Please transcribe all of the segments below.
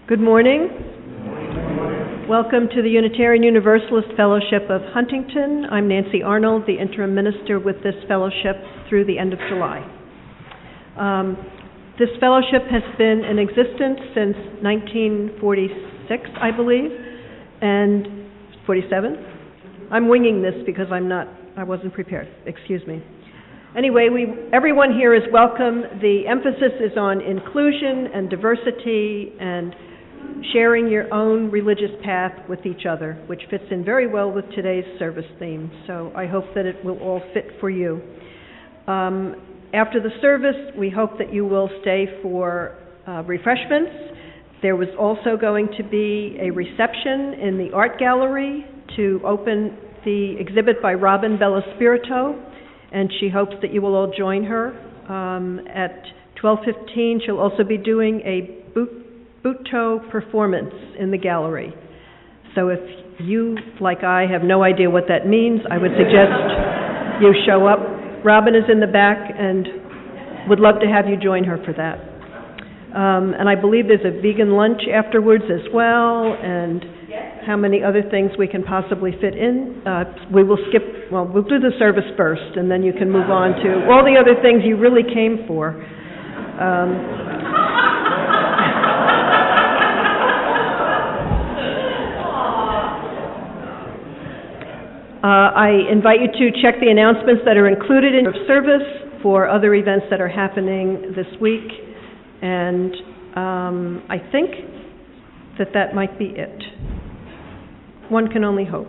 Good morning. Welcome to the Unitarian Universalist Fellowship of Huntington. I'm Nancy Arnold, the interim minister with this fellowship through the end of July. This fellowship has been in existence since 1946, I believe, and 47. I'm winging this because I wasn't prepared. Excuse me. Anyway, everyone here is welcome. The emphasis is on inclusion and diversity and sharing your own religious path with each other, which fits in very well with today's service theme. So I hope that it will all fit for you. After the service, we hope that you will stay for refreshments. There was also going to be a reception in the art gallery to open the exhibit by Robin Bellaspirito, and she hopes that you will all join her. At 12:15, she'll also be doing a Buto performance in the gallery. So if you, like I, have no idea what that means, I would suggest you show up. Robin is in the back and would love to have you join her for that. And I believe there's a vegan lunch afterwards as well, and how many other things we can possibly fit in. We'll do the service first, and then you can move on to all the other things you really came for. I invite you to check the announcements that are included in your service for other events that are happening this week, and I think that might be it. One can only hope.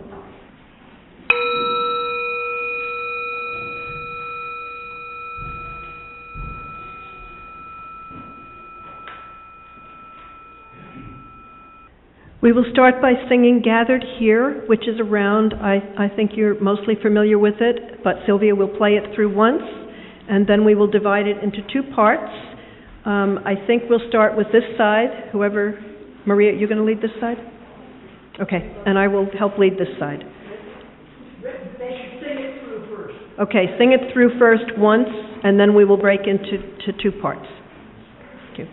We will start by singing Gathered Here, which is around, I think you're mostly familiar with it, but Sylvia will play it through once, and then we will divide it into two parts. I think we'll start with this side. Maria, you're going to lead this side? Okay, and I will help lead this side. They should sing it through first. Okay, sing it through first once, and then we will break into two parts. Thank you.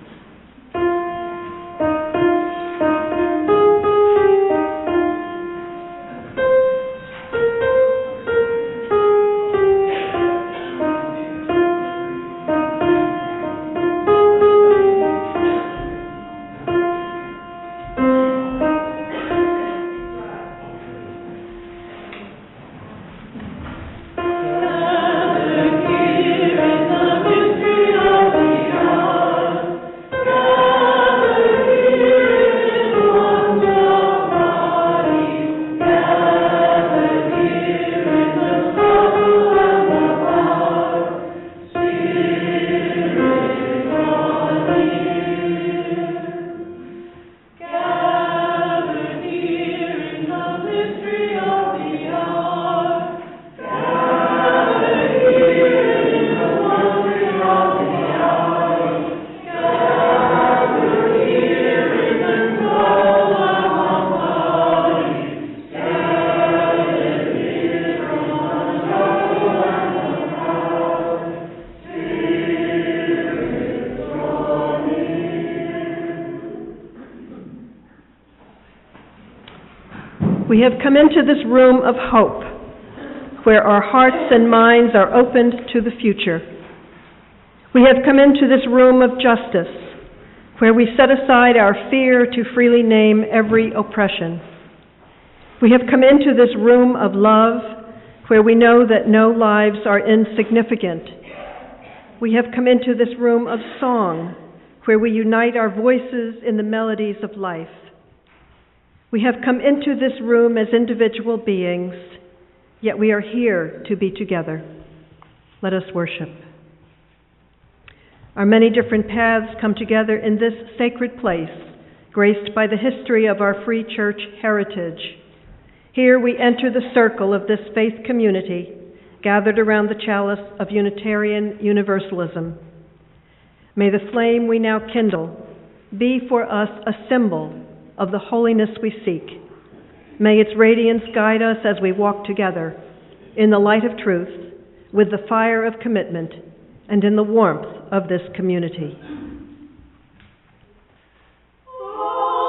We have come into this room of hope, where our hearts and minds are opened to the future. We have come into this room of justice, where we set aside our fear to freely name every oppression. We have come into this room of love, where we know that no lives are insignificant. We have come into this room of song, where we unite our voices in the melodies of life. We have come into this room as individual beings, yet we are here to be together. Let us worship. Our many different paths come together in this sacred place, graced by the history of our free church heritage. Here we enter the circle of this faith community, gathered around the chalice of Unitarian Universalism. May the flame we now kindle be for us a symbol of the holiness we seek. May its radiance guide us as we walk together in the light of truth, with the fire of commitment, and in the warmth of this community. Oh.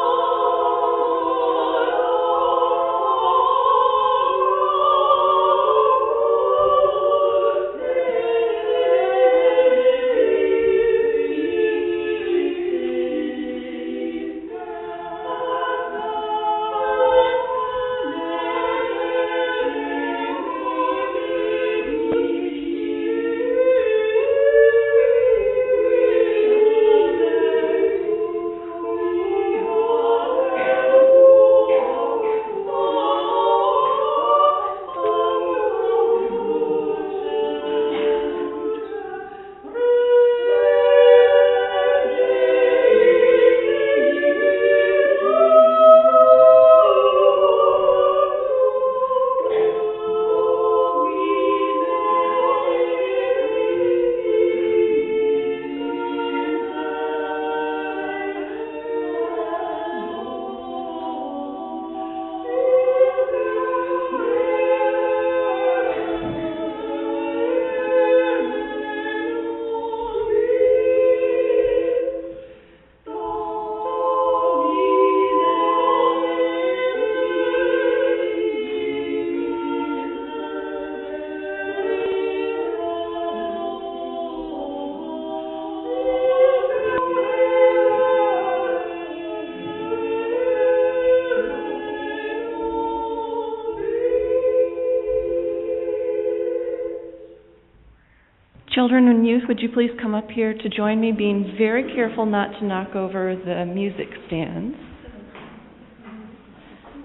Children and youth, would you please come up here to join me, being very careful not to knock over the music stands.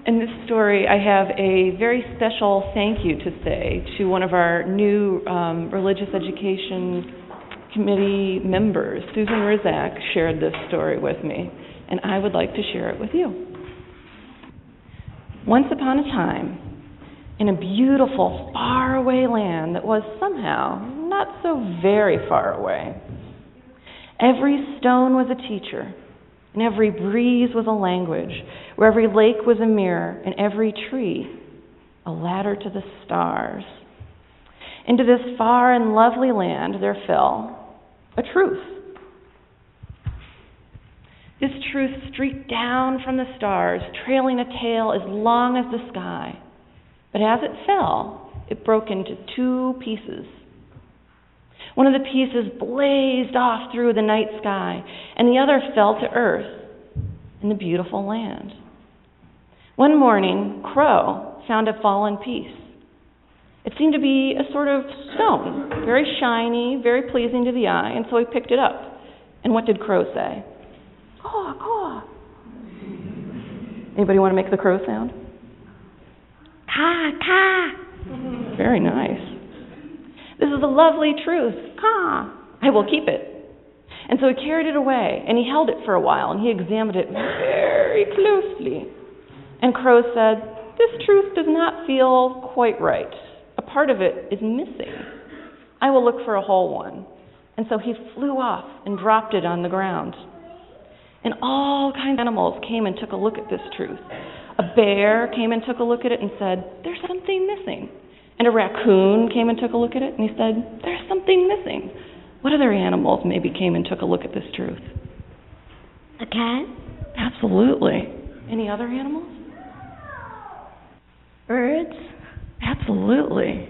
In this story, I have a very special thank you to say to one of our new religious education committee members. Susan Rizak shared this story with me, and I would like to share it with you. Once upon a time, in a beautiful, faraway land that was somehow not so very far away, every stone was a teacher, and every breeze was a language, where every lake was a mirror, and every tree a ladder to the stars. Into this far and lovely land there fell a truth. This truth streaked down from the stars, trailing a tail as long as the sky. But as it fell, it broke into two pieces. One of the pieces blazed off through the night sky, and the other fell to earth in the beautiful land. One morning, Crow found a fallen piece. It seemed to be a sort of stone, very shiny, very pleasing to the eye, and so he picked it up. And what did Crow say? Caw, caw. Anybody want to make the crow sound? Caw, caw. Very nice. This is a lovely truth. Caw. I will keep it. And so he carried it away, and he held it for a while, and he examined it very closely. And Crow said, "This truth does not feel quite right. A part of it is missing. I will look for a whole one." And so he flew off and dropped it on the ground. And all kinds of animals came and took a look at this truth. A bear came and took a look at it and said, "There's something missing." And a raccoon came and took a look at it and he said, "There's something missing." What other animals maybe came and took a look at this truth? A cat? Absolutely. Any other animals? Birds? Absolutely.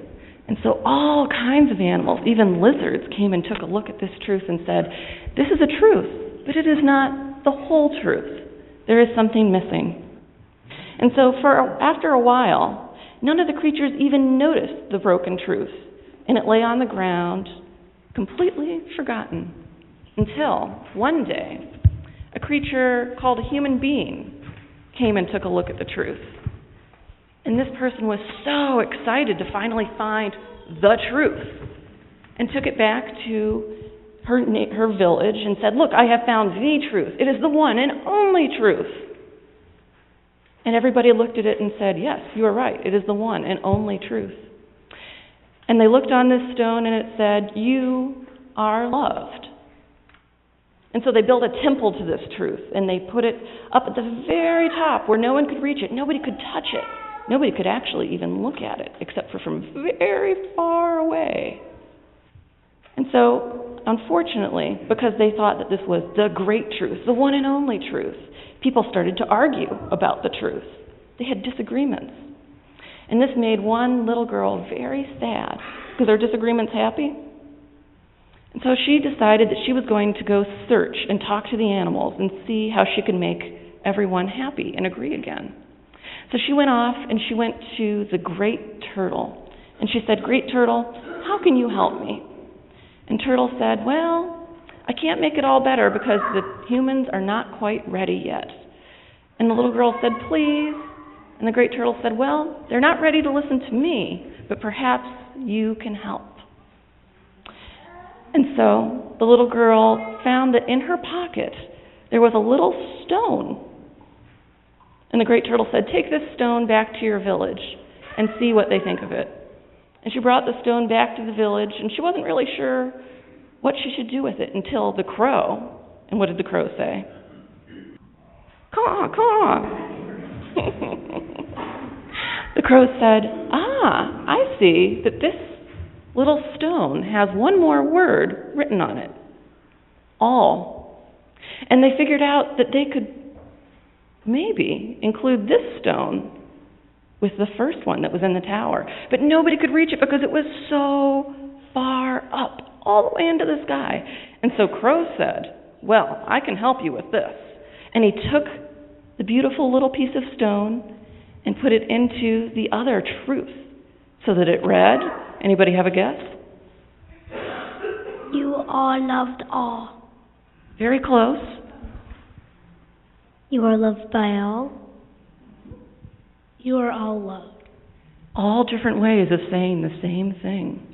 And so all kinds of animals, even lizards, came and took a look at this truth and said, "This is a truth, but it is not the whole truth. There is something missing." And so after a while, none of the creatures even noticed the broken truth, and it lay on the ground, completely forgotten, until one day, a creature called a human being came and took a look at the truth. And this person was so excited to finally find the truth, and took it back to her village and said, "Look, I have found the truth. It is the one and only truth." And everybody looked at it and said, "Yes, you are right. It is the one and only truth." And they looked on this stone and it said, "You are loved." And so they built a temple to this truth, and they put it up at the very top where no one could reach it. Nobody could touch it. Nobody could actually even look at it except for from very far away. And so, unfortunately, because they thought that this was the great truth, the one and only truth, people started to argue about the truth. They had disagreements. And this made one little girl very sad, because their disagreements happy. And so she decided that she was going to go search and talk to the animals and see how she could make everyone happy and agree again. So she went off and she went to the great turtle. And she said, "Great turtle, how can you help me?" And Turtle said, "Well, I can't make it all better because the humans are not quite ready yet." And the little girl said, "Please." And the great turtle said, "Well, they're not ready to listen to me, but perhaps you can help." And so the little girl found that in her pocket there was a little stone. And the great turtle said, "Take this stone back to your village and see what they think of it." And she brought the stone back to the village, and she wasn't really sure what she should do with it until the crow. And what did the crow say? "Caw, caw." The crow said, "I see that this little stone has one more word written on it. All." And they figured out that they could maybe include this stone with the first one that was in the tower. But nobody could reach it because it was so far up, all the way into the sky. And so Crow said, "Well, I can help you with this." And he took the beautiful little piece of stone and put it into the other truth so that it read, anybody have a guess? all loved all. Very close. You are loved by all. You are all loved. All different ways of saying the same thing.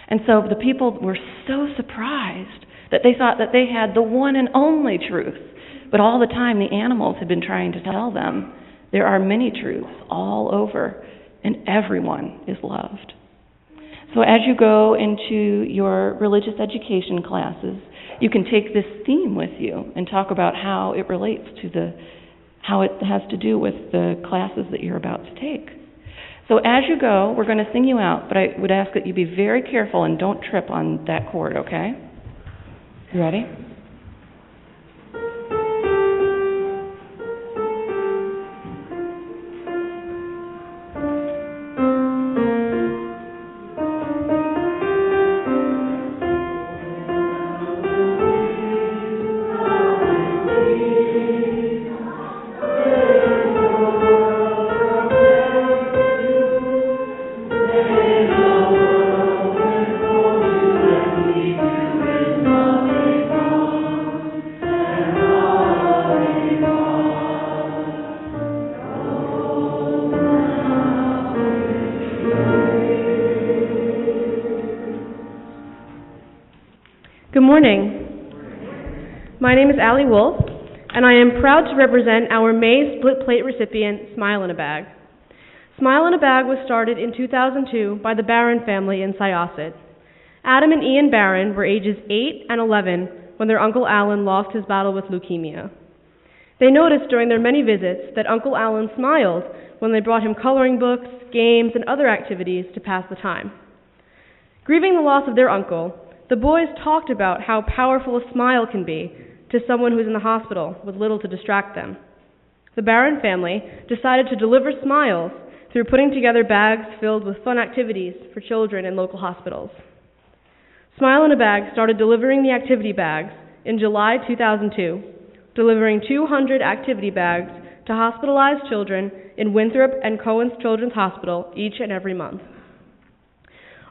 And so the people were so surprised that they thought that they had the one and only truth. But all the time the animals had been trying to tell them there are many truths all over, and everyone is loved. So as you go into your religious education classes, you can take this theme with you and talk about how it relates to how it has to do with the classes that you're about to take. So as you go, we're going to sing you out, but I would ask that you be very careful and don't trip on that chord, okay? You ready? Good morning. My name is Allie Wolf, and I am proud to represent our May Split Plate recipient, Smile in a Bag. Smile in a Bag was started in 2002 by the Barron family in Syosset. Adam and Ian Barron were ages 8 and 11 when their Uncle Alan lost his battle with leukemia. They noticed during their many visits that Uncle Alan smiled when they brought him coloring books, games, and other activities to pass the time. Grieving the loss of their uncle, the boys talked about how powerful a smile can be to someone who's in the hospital with little to distract them. The Barron family decided to deliver smiles through putting together bags filled with fun activities for children in local hospitals. Smile in a Bag started delivering the activity bags in July 2002, delivering 200 activity bags to hospitalized children in Winthrop and Cohen's Children's Hospital each and every month.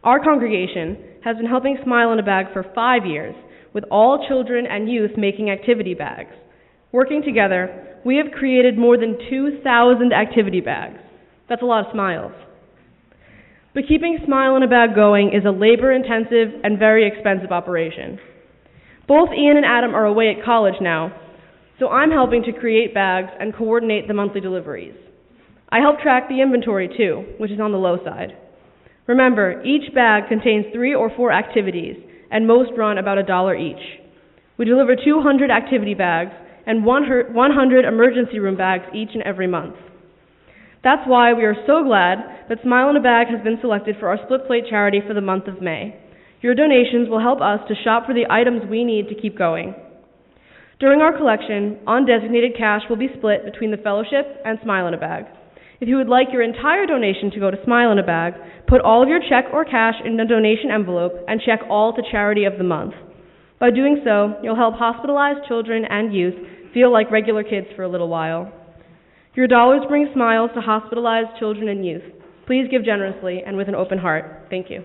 Our congregation has been helping Smile in a Bag for 5 years, with all children and youth making activity bags. Working together, we have created more than 2,000 activity bags. That's a lot of smiles. But keeping Smile in a Bag going is a labor-intensive and very expensive operation. Both Ian and Adam are away at college now, so I'm helping to create bags and coordinate the monthly deliveries. I help track the inventory too, which is on the low side. Remember, each bag contains 3 or 4 activities, and most run about $1 each. We deliver 200 activity bags and 100 emergency room bags each and every month. That's why we are so glad that Smile in a Bag has been selected for our Split Plate charity for the month of May. Your donations will help us to shop for the items we need to keep going. During our collection, undesignated cash will be split between the fellowship and Smile in a Bag. If you would like your entire donation to go to Smile in a Bag, put all of your check or cash in a donation envelope and check all to Charity of the Month. By doing so, you'll help hospitalized children and youth feel like regular kids for a little while. Your dollars bring smiles to hospitalized children and youth. Please give generously and with an open heart. Thank you.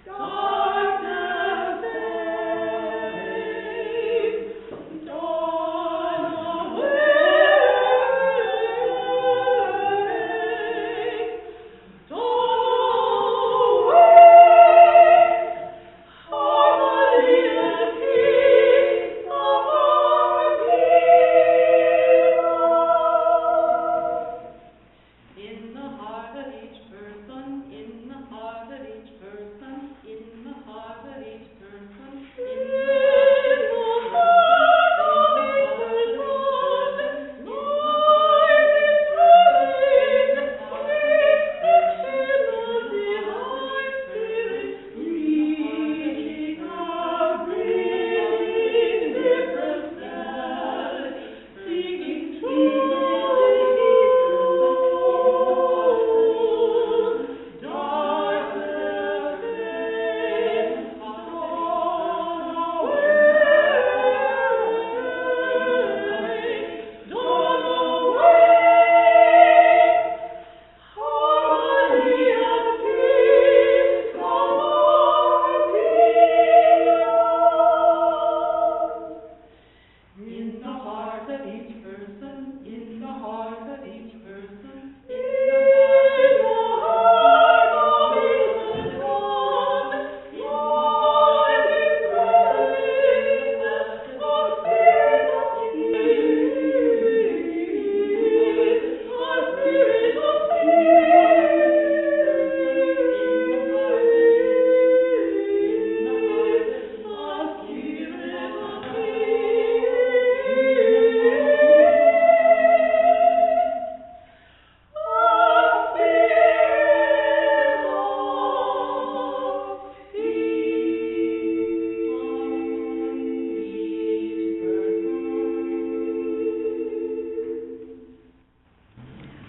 God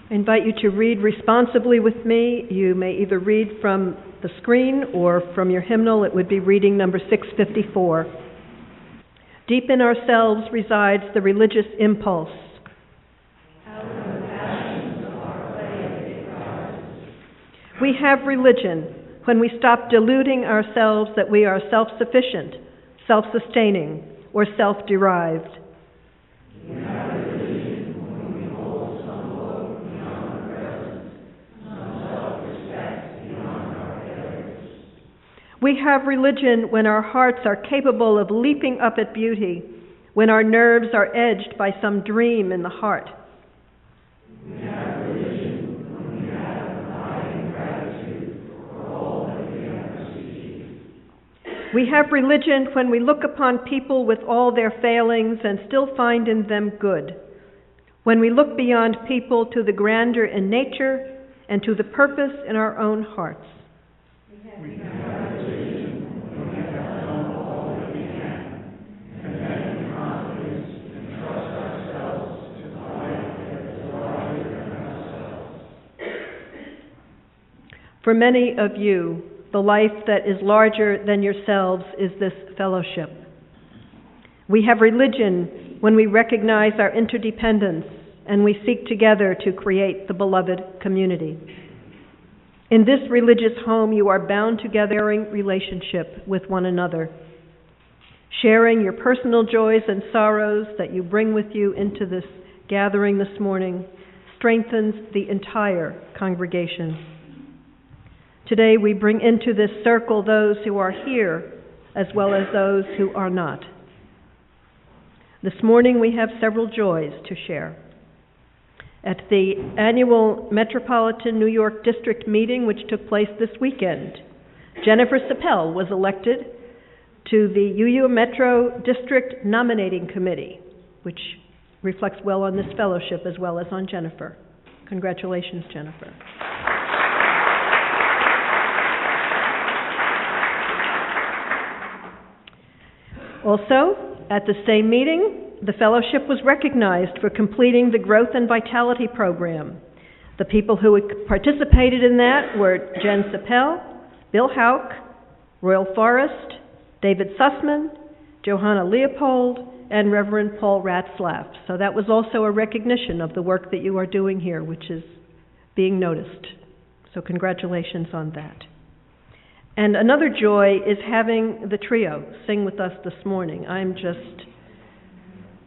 I invite you to read responsibly with me. You may either read from the screen or from your hymnal. It would be reading number 654. Deep in ourselves resides the religious impulse. We have religion when we stop deluding ourselves that we are self-sufficient, self-sustaining, or self-derived. We have religion when our hearts are capable of leaping up at beauty, when our nerves are edged by some dream in the heart. We have religion when we have abiding gratitude for all that we have received. We have religion when we look upon people with all their failings and still find in them good, when we look beyond people to the grandeur in nature and to the purpose in our own hearts. We have For many of you, the life that is larger than yourselves is this fellowship. We have religion when we recognize our interdependence and we seek together to create the beloved community. In this religious home, you are bound together in relationship with one another, sharing your personal joys and sorrows that you bring with you into this gathering this morning strengthens the entire congregation. Today we bring into this circle those who are here as well as those who are not. This morning we have several joys to share. At the annual Metropolitan New York District meeting, which took place this weekend, Jennifer Sapel was elected to the UU Metro District Nominating Committee, which reflects well on this fellowship as well as on Jennifer. Congratulations, Jennifer. Also, at the same meeting, the fellowship was recognized for completing the Growth and Vitality Program. The people who participated in that were Jen Sapel, Bill Hauk, Royal Forest, David Sussman, Johanna Leopold, and Reverend Paul Ratzlaff. So that was also a recognition of the work that you are doing here, which is being noticed. So congratulations on that. And another joy is having the trio sing with us this morning. I'm just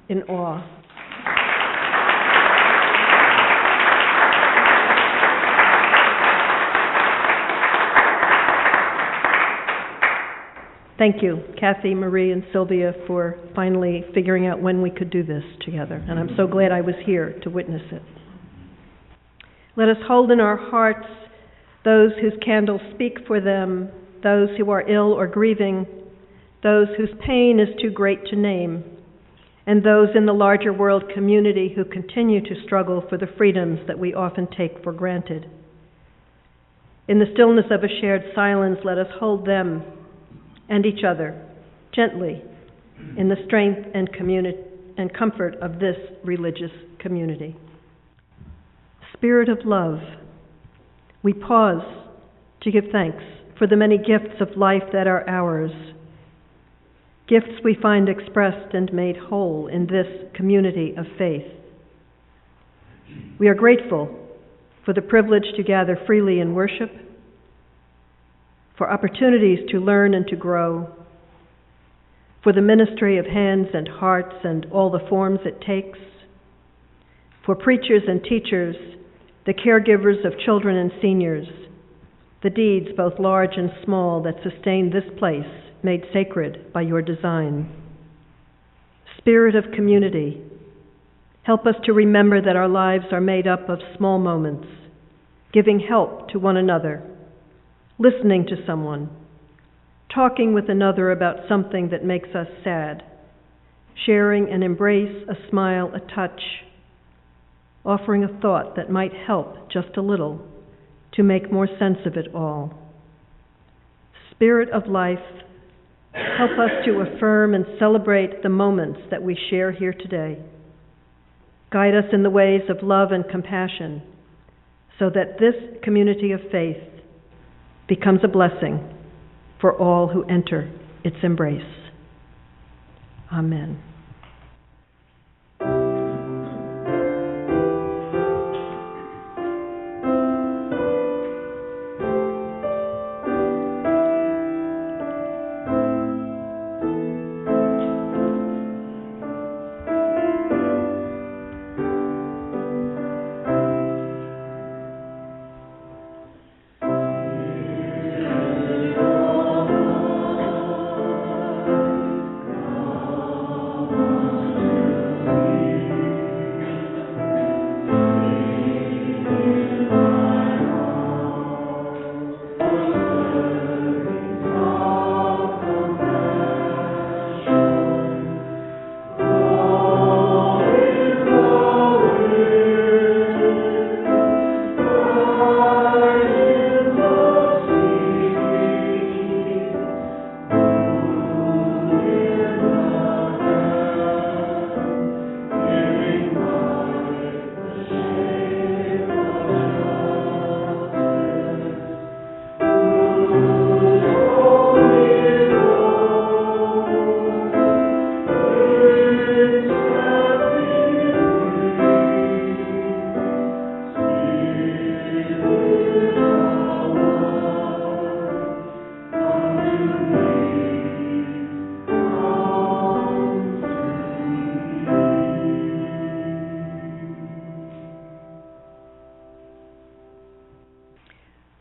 in awe. Thank you, Kathy, Marie, and Sylvia, for finally figuring out when we could do this together. And I'm so glad I was here to witness it. Let us hold in our hearts those whose candles speak for them, those who are ill or grieving, those whose pain is too great to name, and those in the larger world community who continue to struggle for the freedoms that we often take for granted. In the stillness of a shared silence, let us hold them and each other gently in the strength and comfort of this religious community. Spirit of love, we pause to give thanks for the many gifts of life that are ours, gifts we find expressed and made whole in this community of faith. We are grateful for the privilege to gather freely in worship, for opportunities to learn and to grow, for the ministry of hands and hearts and all the forms it takes, for preachers and teachers, the caregivers of children and seniors, the deeds both large and small that sustain this place, made sacred by your design. Spirit of community, help us to remember that our lives are made up of small moments, giving help to one another, listening to someone, talking with another about something that makes us sad, sharing an embrace, a smile, a touch, offering a thought that might help just a little to make more sense of it all. Spirit of life, help us to affirm and celebrate the moments that we share here today. Guide us in the ways of love and compassion, so that this community of faith becomes a blessing for all who enter its embrace. Amen.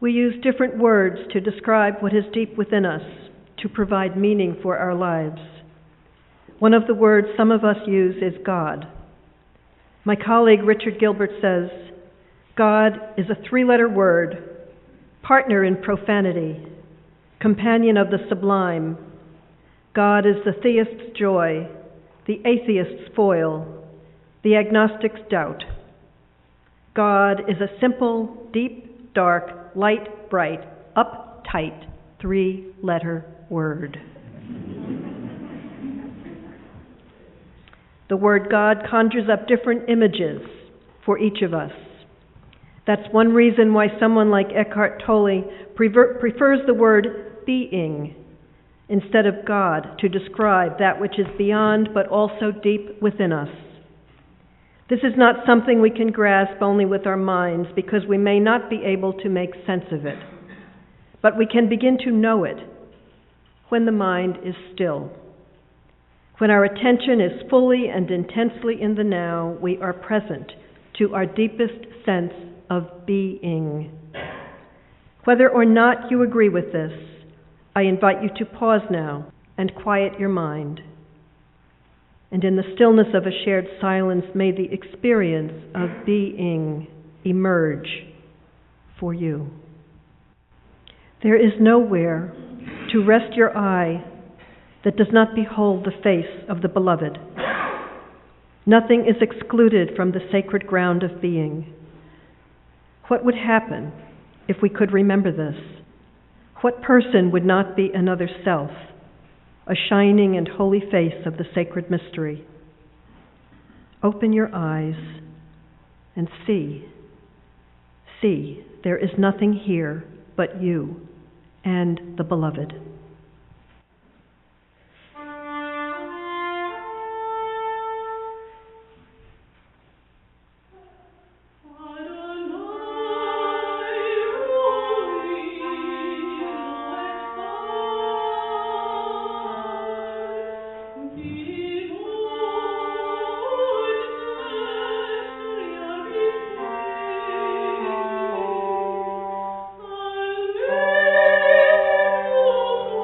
We use different words to describe what is deep within us, to provide meaning for our lives. One of the words some of us use is God. My colleague Richard Gilbert says, God is a three-letter word, partner in profanity, companion of the sublime. God is the theist's joy, the atheist's foil, the agnostic's doubt. God is a simple, deep, dark, light, bright, uptight, three-letter word. The word God conjures up different images for each of us. That's one reason why someone like Eckhart Tolle prefers the word being instead of God to describe that which is beyond but also deep within us. This is not something we can grasp only with our minds because we may not be able to make sense of it. But we can begin to know it when the mind is still. When our attention is fully and intensely in the now, we are present to our deepest sense of being. Whether or not you agree with this, I invite you to pause now and quiet your mind. And in the stillness of a shared silence, may the experience of being emerge for you. There is nowhere to rest your eye that does not behold the face of the beloved. Nothing is excluded from the sacred ground of being. What would happen if we could remember this? What person would not be another self, a shining and holy face of the sacred mystery? Open your eyes and see. See, there is nothing here but you and the beloved. Oh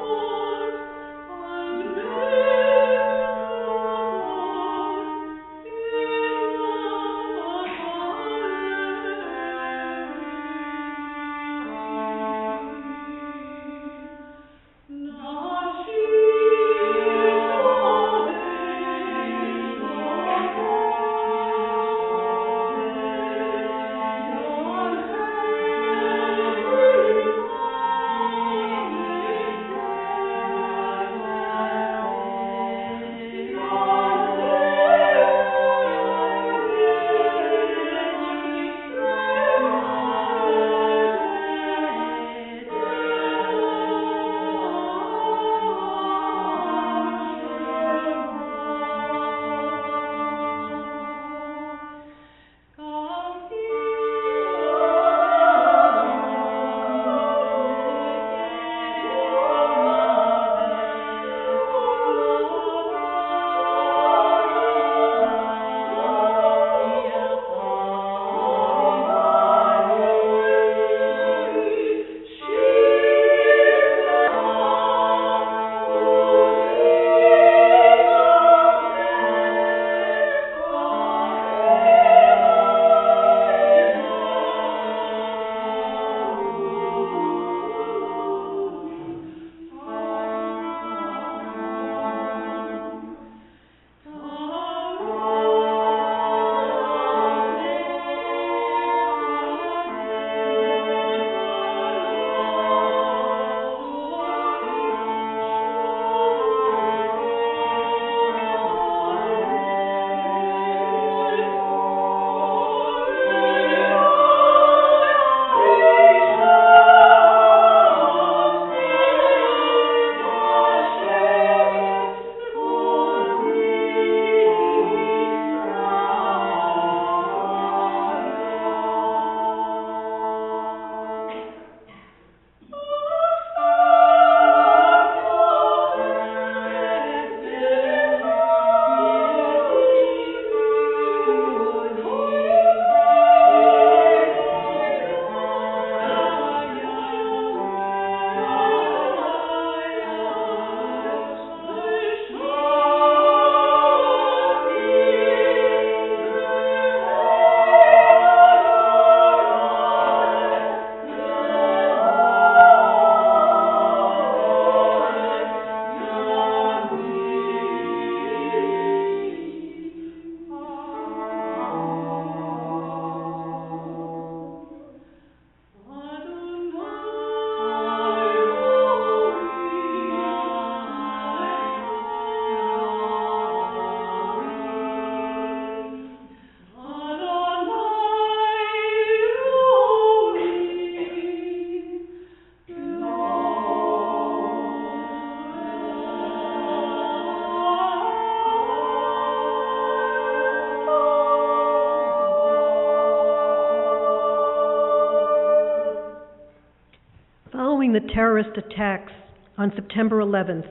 the terrorist attacks on September 11th,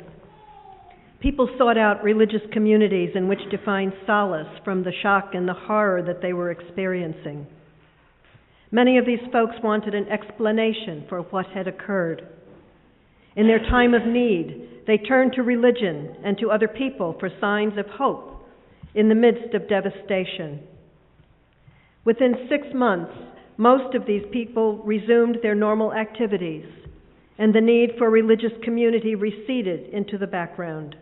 people sought out religious communities in which to find solace from the shock and the horror that they were experiencing. Many of these folks wanted an explanation for what had occurred. In their time of need, they turned to religion and to other people for signs of hope in the midst of devastation. Within 6 months, most of these people resumed their normal activities, and the need for religious community receded into the background.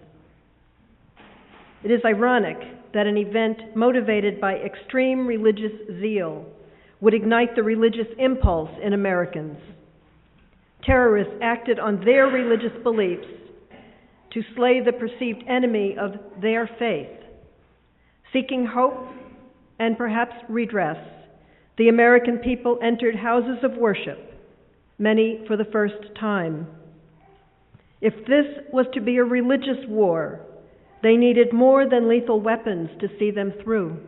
It is ironic that an event motivated by extreme religious zeal would ignite the religious impulse in Americans. Terrorists acted on their religious beliefs to slay the perceived enemy of their faith. Seeking hope and perhaps redress, the American people entered houses of worship, many for the first time. If this was to be a religious war, they needed more than lethal weapons to see them through.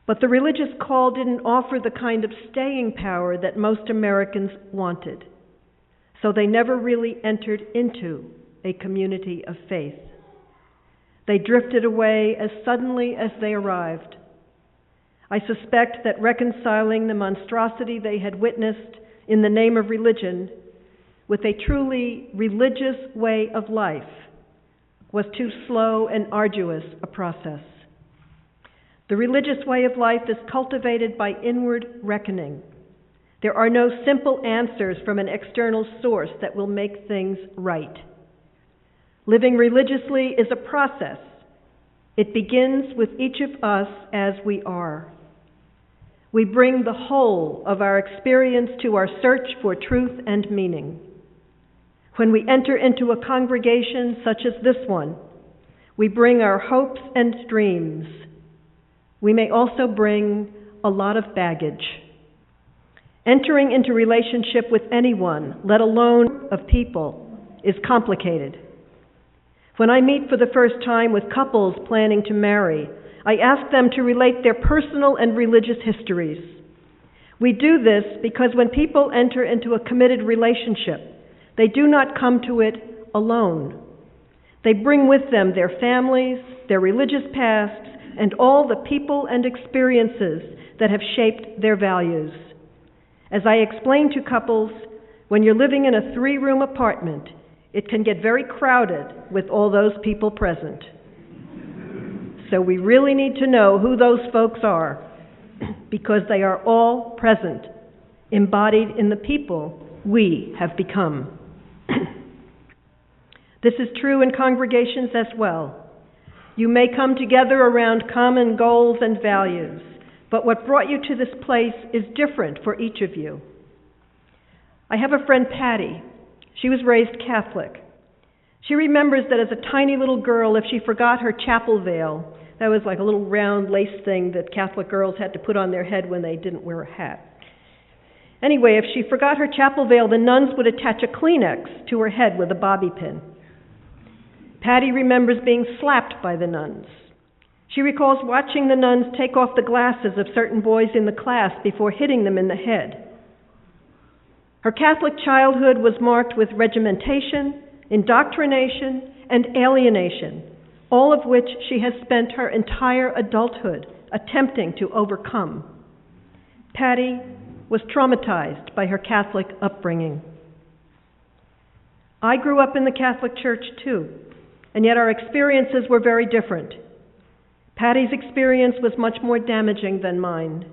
But the religious call didn't offer the kind of staying power that most Americans wanted, so they never really entered into a community of faith. They drifted away as suddenly as they arrived. I suspect that reconciling the monstrosity they had witnessed in the name of religion with a truly religious way of life was too slow and arduous a process. The religious way of life is cultivated by inward reckoning. There are no simple answers from an external source that will make things right. Living religiously is a process. It begins with each of us as we are. We bring the whole of our experience to our search for truth and meaning. When we enter into a congregation such as this one, we bring our hopes and dreams. We may also bring a lot of baggage. Entering into relationship with anyone, let alone of people, is complicated. When I meet for the first time with couples planning to marry, I ask them to relate their personal and religious histories. We do this because when people enter into a committed relationship, they do not come to it alone. They bring with them their families, their religious pasts, and all the people and experiences that have shaped their values. As I explain to couples, when you're living in a 3-room apartment, it can get very crowded with all those people present. So we really need to know who those folks are, because they are all present, embodied in the people we have become. This is true in congregations as well. You may come together around common goals and values, but what brought you to this place is different for each of you. I have a friend, Patty. She was raised Catholic. She remembers that as a tiny little girl, if she forgot her chapel veil, that was like a little round lace thing that Catholic girls had to put on their head when they didn't wear a hat. Anyway, if she forgot her chapel veil, the nuns would attach a Kleenex to her head with a bobby pin. Patty remembers being slapped by the nuns. She recalls watching the nuns take off the glasses of certain boys in the class before hitting them in the head. Her Catholic childhood was marked with regimentation, indoctrination, and alienation, all of which she has spent her entire adulthood attempting to overcome. Patty was traumatized by her Catholic upbringing. I grew up in the Catholic Church too, and yet our experiences were very different. Patty's experience was much more damaging than mine.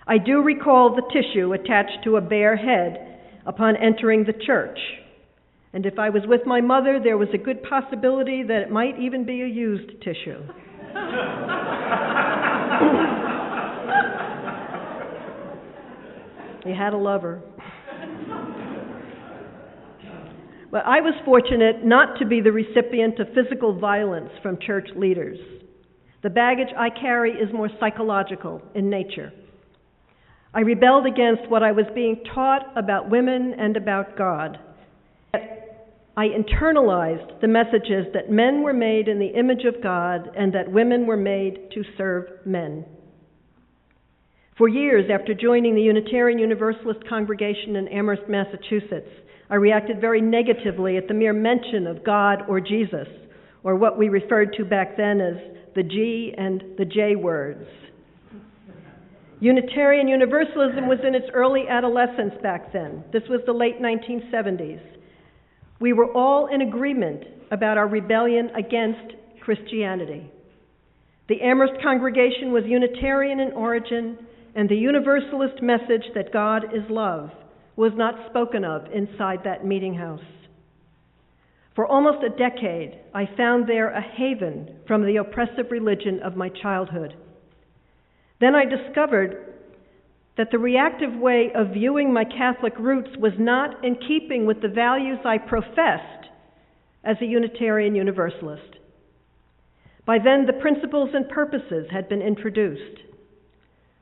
I do recall the tissue attached to a bare head upon entering the church. And if I was with my mother, there was a good possibility that it might even be a used tissue. You had to love her. But I was fortunate not to be the recipient of physical violence from church leaders. The baggage I carry is more psychological in nature. I rebelled against what I was being taught about women and about God. I internalized the messages that men were made in the image of God and that women were made to serve men. For years after joining the Unitarian Universalist congregation in Amherst, Massachusetts, I reacted very negatively at the mere mention of God or Jesus, or what we referred to back then as the G and the J words. Unitarian Universalism was in its early adolescence back then. This was the late 1970s. We were all in agreement about our rebellion against Christianity. The Amherst congregation was Unitarian in origin, and the Universalist message that God is love was not spoken of inside that meeting house. For almost a decade, I found there a haven from the oppressive religion of my childhood. Then I discovered that the reactive way of viewing my Catholic roots was not in keeping with the values I professed as a Unitarian Universalist. By then, the principles and purposes had been introduced.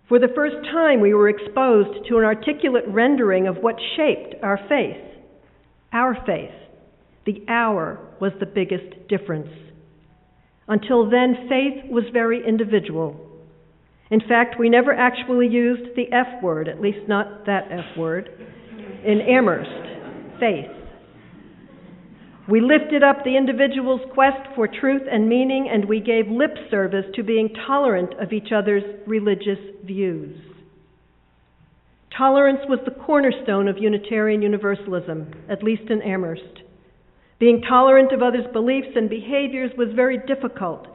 For the first time, we were exposed to an articulate rendering of what shaped our faith. Our faith. The our was the biggest difference. Until then, faith was very individual. In fact, we never actually used the F word, at least not that F word, in Amherst, faith. We lifted up the individual's quest for truth and meaning, and we gave lip service to being tolerant of each other's religious views. Tolerance was the cornerstone of Unitarian Universalism, at least in Amherst. Being tolerant of others' beliefs and behaviors was very difficult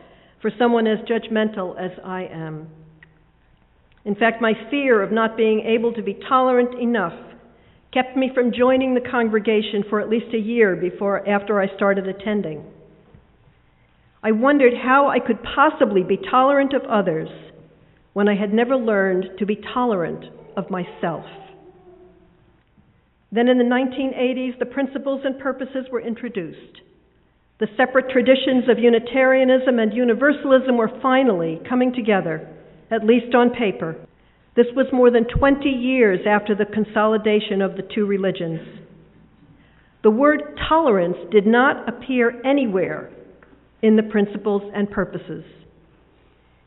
for someone as judgmental as I am. In fact, my fear of not being able to be tolerant enough kept me from joining the congregation for at least a year after I started attending. I wondered how I could possibly be tolerant of others when I had never learned to be tolerant of myself. Then in the 1980s, the principles and purposes were introduced. The separate traditions of Unitarianism and Universalism were finally coming together, at least on paper. This was more than 20 years after the consolidation of the two religions. The word tolerance did not appear anywhere in the principles and purposes.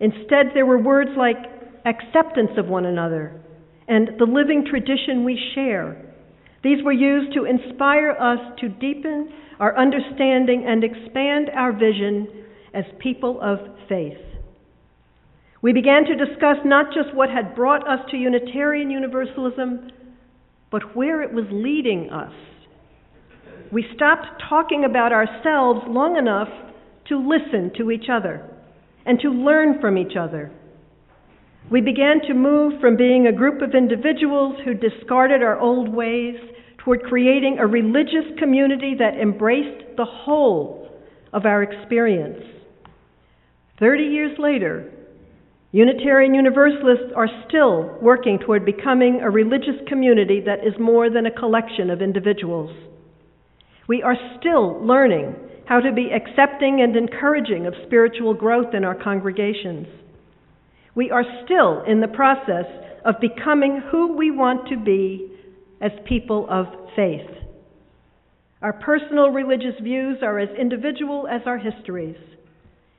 Instead, there were words like acceptance of one another and the living tradition we share. These were used to inspire us to deepen our understanding and expand our vision as people of faith. We began to discuss not just what had brought us to Unitarian Universalism, but where it was leading us. We stopped talking about ourselves long enough to listen to each other and to learn from each other. We began to move from being a group of individuals who discarded our old ways toward creating a religious community that embraced the whole of our experience. 30 years later, Unitarian Universalists are still working toward becoming a religious community that is more than a collection of individuals. We are still learning how to be accepting and encouraging of spiritual growth in our congregations. We are still in the process of becoming who we want to be as people of faith. Our personal religious views are as individual as our histories.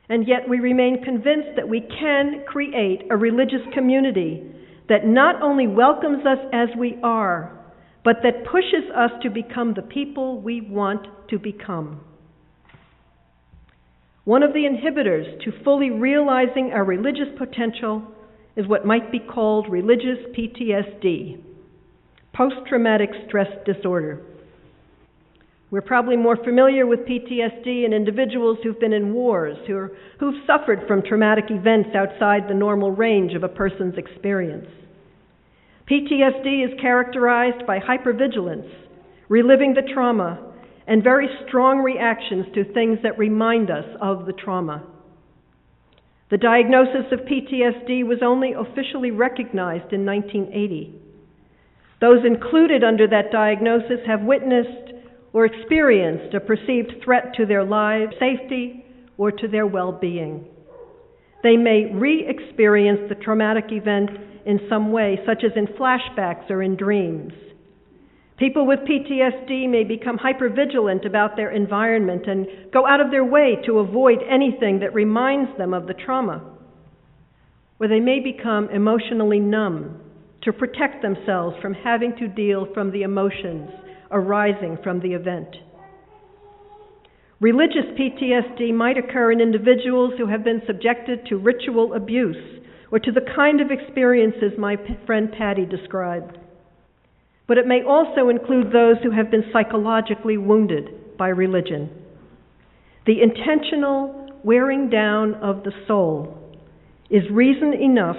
And yet we remain convinced that we can create a religious community that not only welcomes us as we are, but that pushes us to become the people we want to become. One of the inhibitors to fully realizing our religious potential is what might be called religious PTSD, post-traumatic stress disorder. We're probably more familiar with PTSD in individuals who've been in wars, who've suffered from traumatic events outside the normal range of a person's experience. PTSD is characterized by hypervigilance, reliving the trauma, and very strong reactions to things that remind us of the trauma. The diagnosis of PTSD was only officially recognized in 1980. Those included under that diagnosis have witnessed or experienced a perceived threat to their lives, safety, or to their well-being. They may re-experience the traumatic event in some way, such as in flashbacks or in dreams. People with PTSD may become hypervigilant about their environment and go out of their way to avoid anything that reminds them of the trauma. or they may become emotionally numb to protect themselves from having to deal from the emotions arising from the event. Religious PTSD might occur in individuals who have been subjected to ritual abuse or to the kind of experiences my friend Patty described. But it may also include those who have been psychologically wounded by religion. The intentional wearing down of the soul is reason enough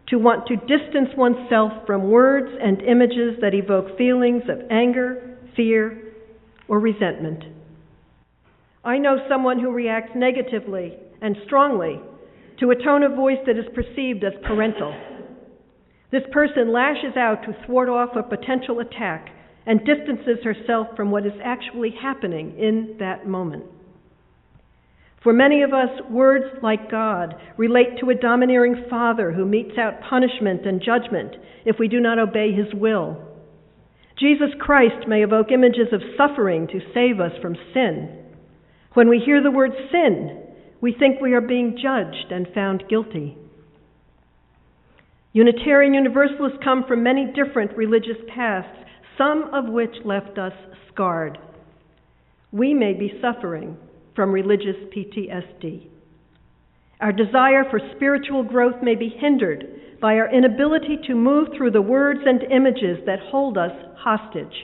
to want to distance oneself from words and images that evoke feelings of anger, fear, or resentment. I know someone who reacts negatively and strongly to a tone of voice that is perceived as parental. This person lashes out to thwart off a potential attack and distances herself from what is actually happening in that moment. For many of us, words like God relate to a domineering father who metes out punishment and judgment if we do not obey his will. Jesus Christ may evoke images of suffering to save us from sin. When we hear the word sin, we think we are being judged and found guilty. Unitarian Universalists come from many different religious pasts, some of which left us scarred. We may be suffering from religious PTSD. Our desire for spiritual growth may be hindered by our inability to move through the words and images that hold us hostage.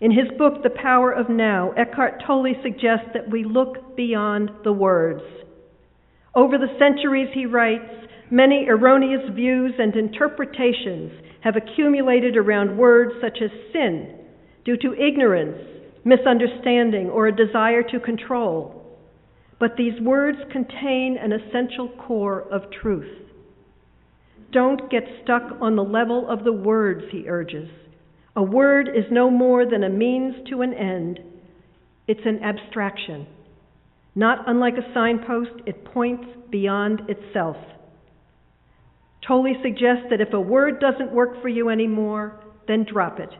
In his book, The Power of Now, Eckhart Tolle suggests that we look beyond the words. Over the centuries, he writes, many erroneous views and interpretations have accumulated around words such as sin due to ignorance, misunderstanding, or a desire to control. But these words contain an essential core of truth. Don't get stuck on the level of the words, he urges. A word is no more than a means to an end. It's an abstraction. Not unlike a signpost, it points beyond itself. Tolle suggests that if a word doesn't work for you anymore, then drop it.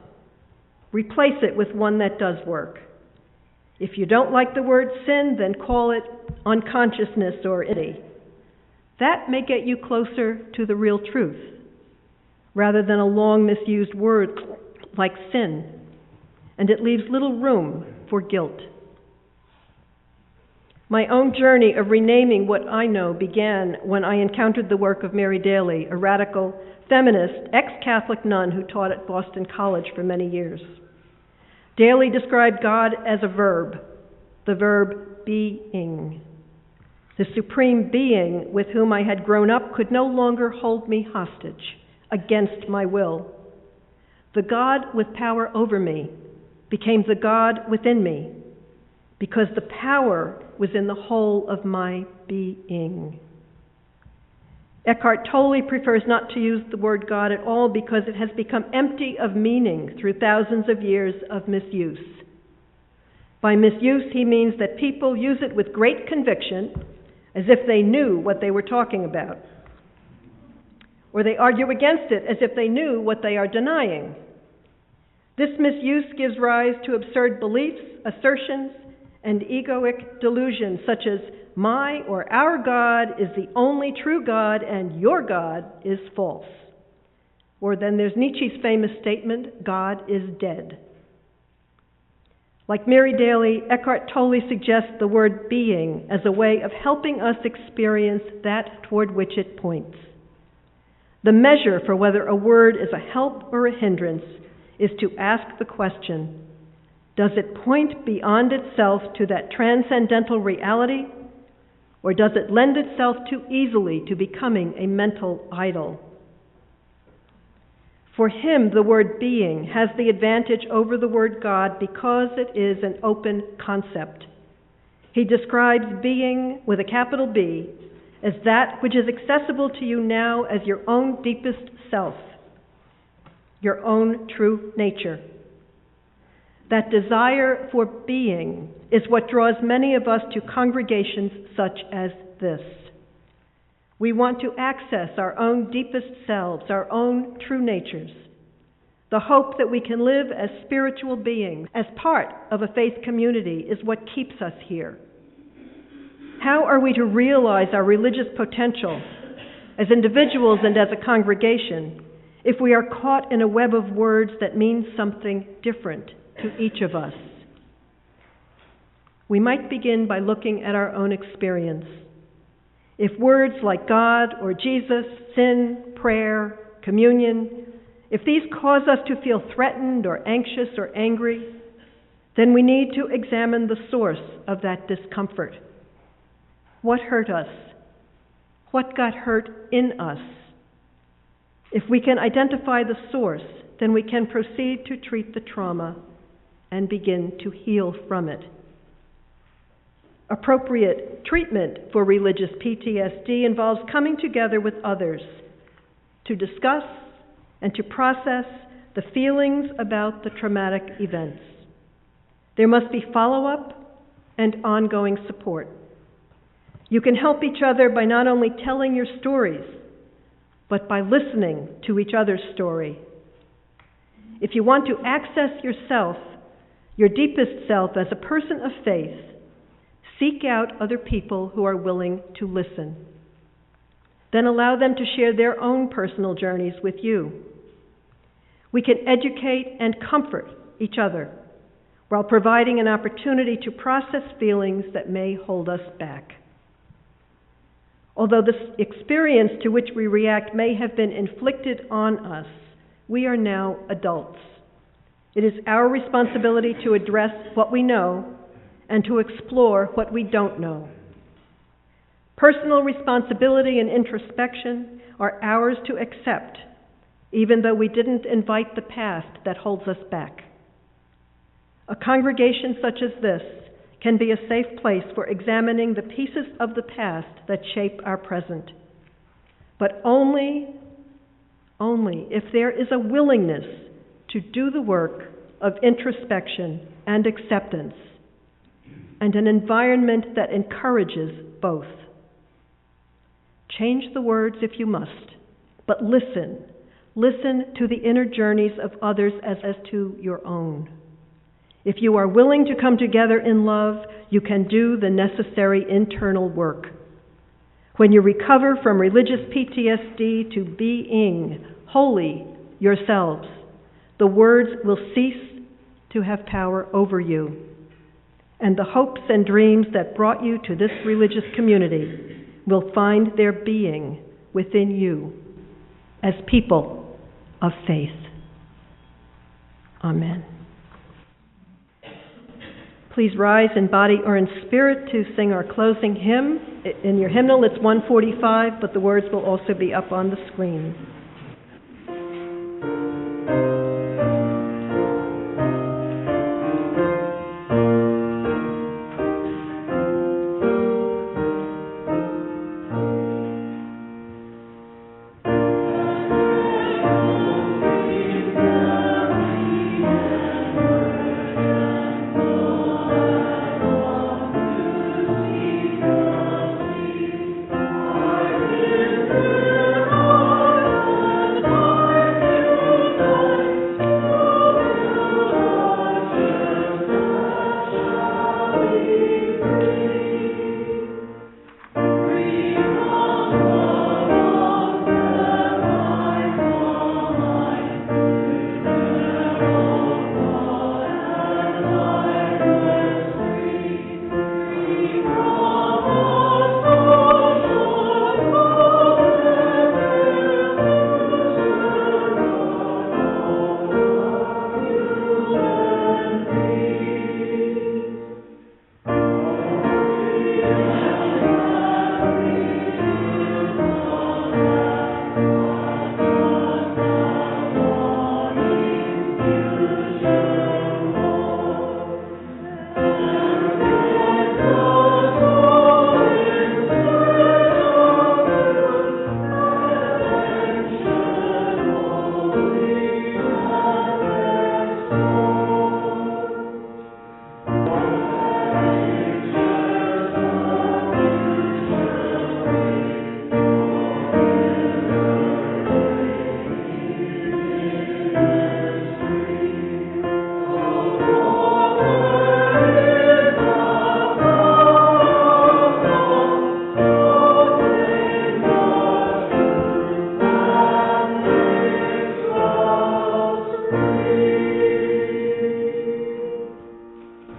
Replace it with one that does work. If you don't like the word sin, then call it unconsciousness or itty. That may get you closer to the real truth, rather than a long misused word like sin, and it leaves little room for guilt. My own journey of renaming what I know began when I encountered the work of Mary Daly, a radical, feminist, ex-Catholic nun who taught at Boston College for many years. Daly described God as a verb, the verb being. The supreme being with whom I had grown up could no longer hold me hostage against my will. The God with power over me became the God within me because the power was in the whole of my being. Eckhart Tolle prefers not to use the word God at all because it has become empty of meaning through thousands of years of misuse. By misuse, he means that people use it with great conviction, as if they knew what they were talking about. Or they argue against it as if they knew what they are denying. This misuse gives rise to absurd beliefs, assertions, and egoic delusions such as my or our God is the only true God and your God is false. Or then there's Nietzsche's famous statement, God is dead. Like Mary Daly, Eckhart Tolle suggests the word being as a way of helping us experience that toward which it points. The measure for whether a word is a help or a hindrance is to ask the question, does it point beyond itself to that transcendental reality, or does it lend itself too easily to becoming a mental idol? For him, the word being has the advantage over the word God because it is an open concept. He describes being, with a capital B, as that which is accessible to you now as your own deepest self, your own true nature. That desire for being is what draws many of us to congregations such as this. We want to access our own deepest selves, our own true natures. The hope that we can live as spiritual beings, as part of a faith community, is what keeps us here. how are we to realize our religious potential as individuals and as a congregation if we are caught in a web of words that mean something different to each of us? We might begin by looking at our own experience. If words like God or Jesus, sin, prayer, communion, if these cause us to feel threatened or anxious or angry, then we need to examine the source of that discomfort. What hurt us? What got hurt in us? If we can identify the source, then we can proceed to treat the trauma and begin to heal from it. Appropriate treatment for religious PTSD involves coming together with others to discuss and to process the feelings about the traumatic events. There must be follow-up and ongoing support. You can help each other by not only telling your stories, but by listening to each other's story. If you want to access yourself, your deepest self as a person of faith, seek out other people who are willing to listen. Then allow them to share their own personal journeys with you. We can educate and comfort each other while providing an opportunity to process feelings that may hold us back. Although this experience to which we react may have been inflicted on us, we are now adults. It is our responsibility to address what we know and to explore what we don't know. Personal responsibility and introspection are ours to accept, even though we didn't invite the past that holds us back. A congregation such as this can be a safe place for examining the pieces of the past that shape our present. But only if there is a willingness to do the work of introspection and acceptance, and an environment that encourages both. Change the words if you must, but listen. Listen to the inner journeys of others as to your own. If you are willing to come together in love, you can do the necessary internal work. When you recover from religious PTSD to being wholly yourselves, the words will cease to have power over you. And the hopes and dreams that brought you to this religious community will find their being within you as people of faith. Amen. Please rise in body or in spirit to sing our closing hymn. In your hymnal, it's 145, but the words will also be up on the screen.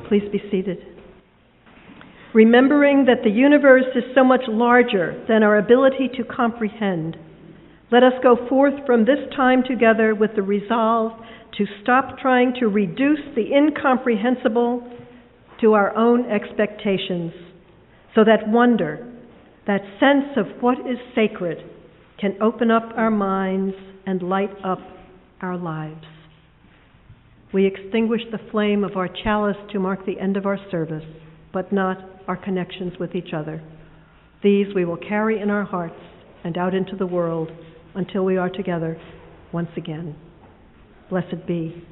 Please be seated. Remembering that the universe is so much larger than our ability to comprehend, let us go forth from this time together with the resolve to stop trying to reduce the incomprehensible to our own expectations, so that wonder, that sense of what is sacred, can open up our minds and light up our lives. We extinguish the flame of our chalice to mark the end of our service, but not our connections with each other. These we will carry in our hearts and out into the world until we are together once again. Blessed be